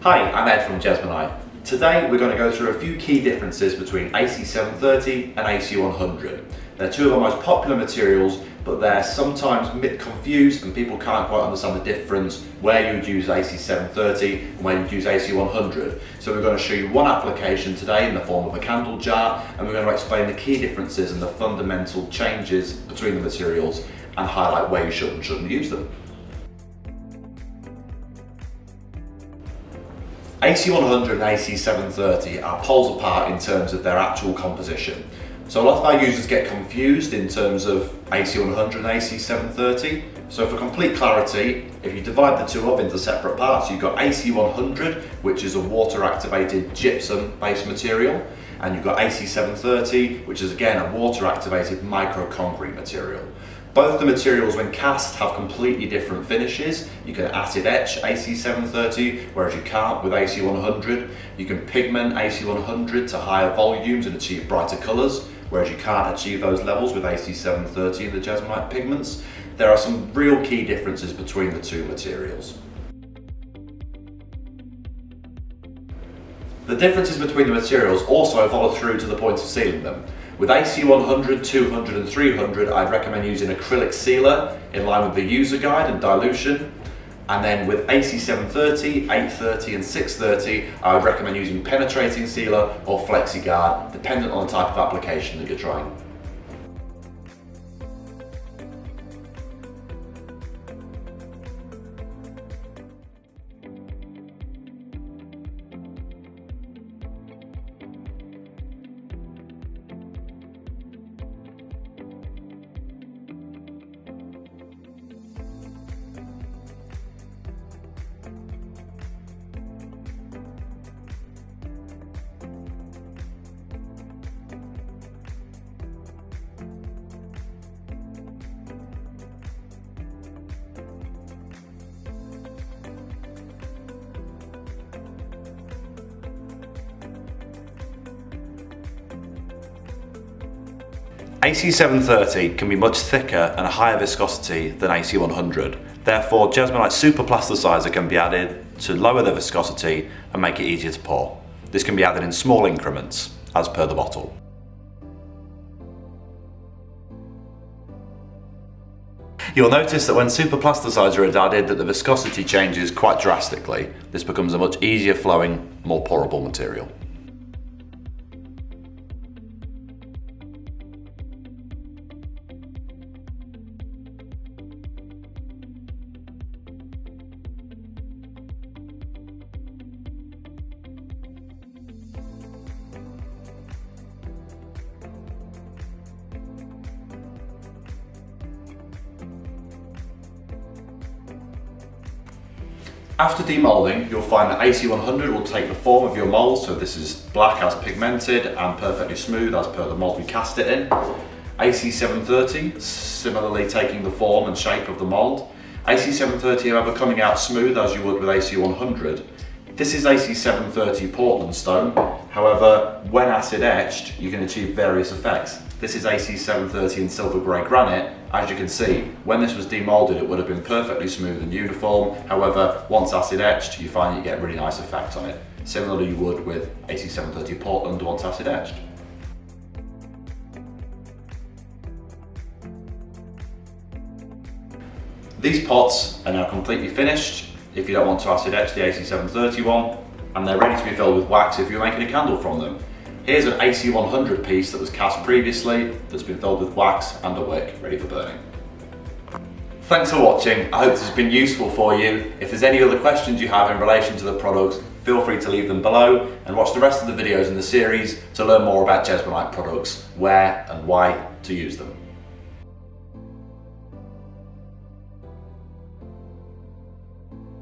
Hi, I'm Ed from Jesmonite. Today we're going to go through a few key differences between AC730 and AC100. They're two of our most popular materials, but they're sometimes confused and people can't quite understand the difference where you would use AC730 and where you'd use AC100. So we're going to show you one application today in the form of a candle jar, and we're going to explain the key differences and the fundamental changes between the materials and highlight where you should and shouldn't use them. AC100 and AC730 are poles apart in terms of their actual composition. So a lot of our users get confused in terms of AC100 and AC730. So for complete clarity, if you divide the two up into separate parts, you've got AC100, which is a water activated gypsum based material, and you've got AC730, which is again a water activated micro concrete material. Both the materials when cast have completely different finishes. You can acid etch AC730, whereas you can't with AC100. You can pigment AC100 to higher volumes and achieve brighter colours, whereas you can't achieve those levels with AC730 and the Jesmonite pigments. There are some real key differences between the two materials. The differences between the materials also follow through to the point of sealing them. With AC100, 200 and 300, I'd recommend using acrylic sealer in line with the user guide and dilution. And then with AC730, 830 and 630, I would recommend using penetrating sealer or FlexiGuard, dependent on the type of application that you're trying. AC730 can be much thicker and higher viscosity than AC100. Therefore, Jesmonite super plasticizer can be added to lower the viscosity and make it easier to pour. This can be added in small increments, as per the bottle. You'll notice that when super plasticizer is added that the viscosity changes quite drastically. This becomes a much easier flowing, more pourable material. After demolding, you'll find that AC100 will take the form of your mold, so this is black as pigmented and perfectly smooth as per the mold we cast it in. AC730, similarly taking the form and shape of the mold. AC730 however coming out smooth as you would with AC100. This is AC730 Portland stone, however when acid etched you can achieve various effects. This is AC730 in silver grey granite. As you can see, when this was demolded it would have been perfectly smooth and uniform, however once acid etched you find you get a really nice effect on it. Similarly you would with AC730 Portland once acid etched. These pots are now completely finished if you don't want to acid etch the AC730 one, and they're ready to be filled with wax if you're making a candle from them. Here's an AC100 piece that was cast previously that's been filled with wax and a wick ready for burning. Thanks for watching. I hope this has been useful for you. If there's any other questions you have in relation to the products, feel free to leave them below and watch the rest of the videos in the series to learn more about Jesmonite products, where and why to use them.